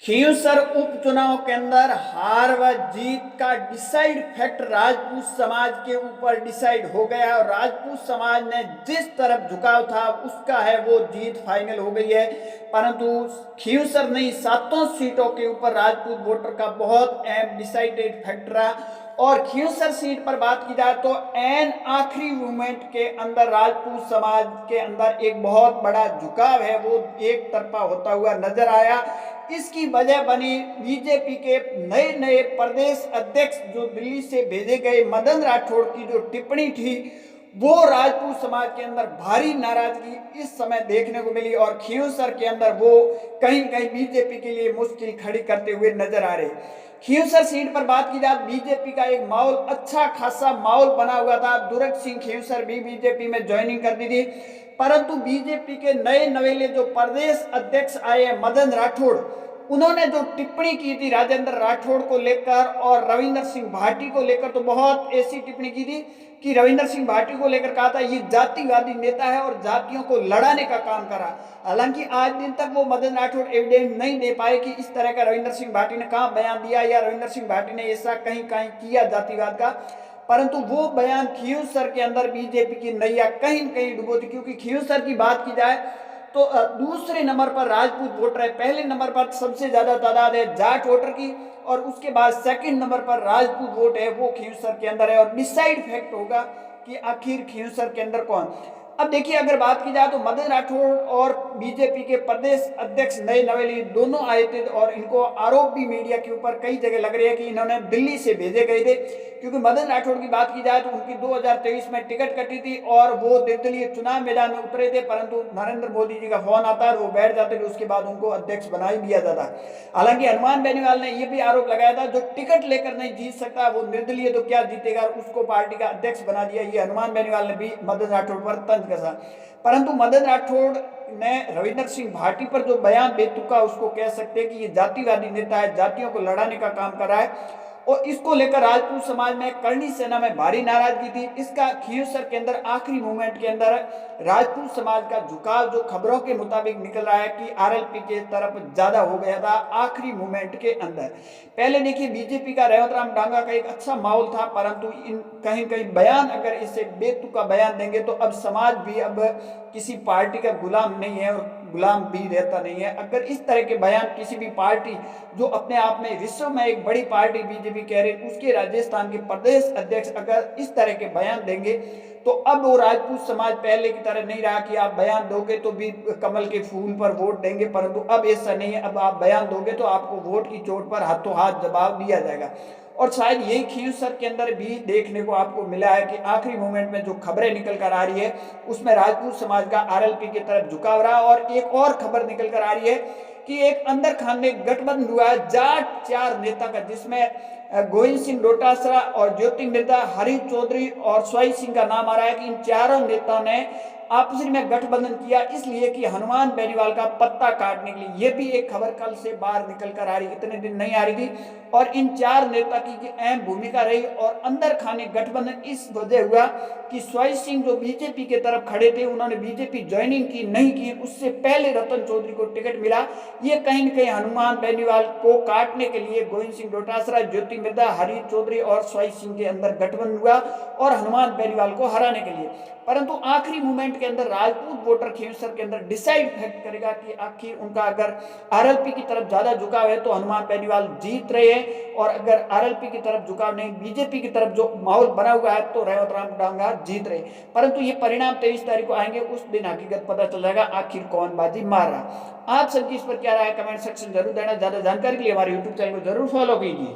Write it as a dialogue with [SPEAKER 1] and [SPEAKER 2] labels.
[SPEAKER 1] खींवसर उपचुनाव के अंदर हार व जीत का डिसाइड फैक्ट राजपूत समाज के ऊपर डिसाइड हो गया और राजपूत समाज ने जिस तरफ झुकाव था उसका है वो जीत फाइनल हो गई है। परंतु खींवसर नहीं, सातों सीटों के ऊपर राजपूत वोटर का बहुत अहम डिसाइडेड फैक्ट रहा। और खींवसर सीट पर बात की जाए तो एन आखिरी मूवमेंट के अंदर राजपूत समाज के अंदर एक बहुत बड़ा झुकाव है वो एक तरफा होता हुआ नजर आया। इसकी वजह बनी बीजेपी के नए नए प्रदेश अध्यक्ष जो दिल्ली से भेजे गए मदन राठौड़ की जो टिप्पणी थी वो राजपूत समाज के अंदर भारी नाराजगी इस समय देखने को मिली और खींवसर के अंदर वो कहीं कहीं बीजेपी के लिए मुश्किल खड़ी करते हुए नजर आ रहे। खींवसर सीट पर बात की जाए बीजेपी का एक माहौल अच्छा खासा माहौल बना हुआ था। दुर्ग सिंह खींवसर भी बीजेपी में ज्वाइनिंग कर दी थी, परंतु बीजेपी के नए नवेले जो प्रदेश अध्यक्ष आए मदन राठौड़, उन्होंने जो टिप्पणी की थी राजेंद्र राठौड़ को लेकर और रविंदर सिंह भाटी को लेकर, तो बहुत ऐसी टिप्पणी की थी कि रविंदर सिंह भाटी को लेकर कहा था ये जातिवादी नेता है और जातियों को लड़ाने का काम करा। हालांकि आज दिन तक वो मदन राठौड़ एविडेंस नहीं दे पाए कि इस तरह का रविंदर सिंह भाटी ने कहाँ बयान दिया या रविंदर सिंह भाटी ने ऐसा कहीं कहीं किया जातिवाद का। परंतु वो बयान खींवसर के अंदर बीजेपी की नैया कहीं न कहीं डुबो थी, क्योंकि खींवसर की बात की जाए तो दूसरे नंबर पर राजपूत वोटर है, पहले नंबर पर सबसे ज्यादा तादाद है जाट वोटर की और उसके बाद सेकंड नंबर पर राजपूत वोट है वो खींवसर के अंदर है। और डिसाइड फैक्ट होगा कि आखिर खींवसर के अंदर कौन। अब देखिए अगर बात की जाए तो मदन राठौड़ और बीजेपी के प्रदेश अध्यक्ष नए नवेली दोनों आए थे और इनको आरोप भी मीडिया के ऊपर कई जगह लग रहे हैं कि इन्होंने दिल्ली से भेजे गए थे। क्योंकि मदन राठौड़ की बात की जाए तो उनकी 2023 में टिकट कटी थी और वो निर्दलीय चुनाव मैदान में उतरे थे, परंतु नरेंद्र मोदी जी का फोन आता है वो बैठ जाते थे, उसके बाद उनको अध्यक्ष बना ही दिया जाता। हालांकि हनुमान बेनीवाल ने यह भी आरोप लगाया था जो टिकट लेकर नहीं जीत सकता वो निर्दलीय तो क्या जीतेगा, उसको पार्टी का अध्यक्ष बना दिया। ये हनुमान बेनीवाल ने भी मदन राठौड़ पर तंज कसा। परंतु मदन राठौड़ ने रविंदर सिंह भाटी पर जो बयान बेतुका उसको कह सकते हैं कि ये जातिवादी नेता है, जातियों को लड़ाने का काम कर रहा है और इसको लेकर राजपूत समाज में करनी सेना में भारी नाराजगी थी। इसका खींवसर के अंदर आखिरी मूवमेंट के अंदर राजपूत समाज का झुकाव जो खबरों के मुताबिक निकल रहा है कि आरएलपी के तरफ ज्यादा हो गया था आखिरी मूवमेंट के अंदर। पहले देखिए बीजेपी का रेवत राम डांगा का एक अच्छा माहौल था, परंतु इन कहीं कहीं बयान अगर इसे बेतुका बयान देंगे तो अब समाज भी अब किसी पार्टी का गुलाम नहीं है और गुलाम भी रहता नहीं है। अगर इस तरह के बयान किसी भी पार्टी जो अपने आप में विश्व में एक बड़ी पार्टी बीजेपी कह रही उसके राजस्थान के प्रदेश अध्यक्ष अगर इस तरह के बयान देंगे तो अब वो राजपूत समाज पहले की तरह नहीं रहा कि आप बयान दोगे तो भी कमल के फूल पर वोट देंगे, परंतु अब ऐसा नहीं है। अब आप बयान दोगे तो आपको वोट की चोट पर हाथों हाथ जवाब दिया जाएगा। और शायद यही खींवसर के अंदर भी देखने को आपको मिला है कि आखिरी मोमेंट में जो खबरें निकल कर आ रही है उसमें राजपूत समाज का आरएलपी की तरफ झुकाव रहा। और एक और खबर निकल कर आ रही है कि एक अंदर खाने गठबंधन हुआ है जाट चार नेता का, जिसमें गोविंद सिंह डोटासरा और ज्योति मिर्धा, हरीश चौधरी और स्वाई सिंह का नाम आ रहा है कि इन चारों नेताओं ने आपस में गठबंधन किया इसलिए कि हनुमान बेनीवाल का पत्ता काटने के लिए। यह भी एक खबर कल से बाहर निकल कर आ रही, इतने दिन नहीं आ रही थी। और इन चार नेता की अहम भूमिका रही और अंदर खाने गठबंधन इस वजह हुआ कि स्वाई सिंह जो बीजेपी के तरफ खड़े थे उन्होंने बीजेपी ज्वाइनिंग की नहीं की, उससे पहले रतन चौधरी को टिकट मिला। ये कहीं न कहीं हनुमान बेनीवाल को काटने के लिए गोविंद सिंह डोटासरा, ज्योति मिर्धा, हरीश चौधरी और स्वाई सिंह के अंदर गठबंधन हुआ और हनुमान बेनीवाल को हराने के लिए। परंतु आखिरी मूवमेंट के अंदर राजपूत वोटर खींवसर के अंदर डिसाइड फैक्ट करेगा कि आखिर उनका अगर आरएलपी की तरफ ज्यादा झुकाव है तो हनुमान बेनीवाल जीत रहे हैं और अगर आरएलपी की तरफ झुकाव नहीं बीजेपी की तरफ जो माहौल बना हुआ है तो रेवत राम डांगा जीत रहे। परंतु ये परिणाम 23 तारीख को आएंगे, उस दिन हकीकत पता चल जाएगा आखिर कौन बाजी मार रहा। आप सबकी इस पर क्या राय कमेंट सेक्शन जरूर देना। ज्यादा जानकारी के लिए हमारे यूट्यूब चैनल को जरूर फॉलो कीजिए।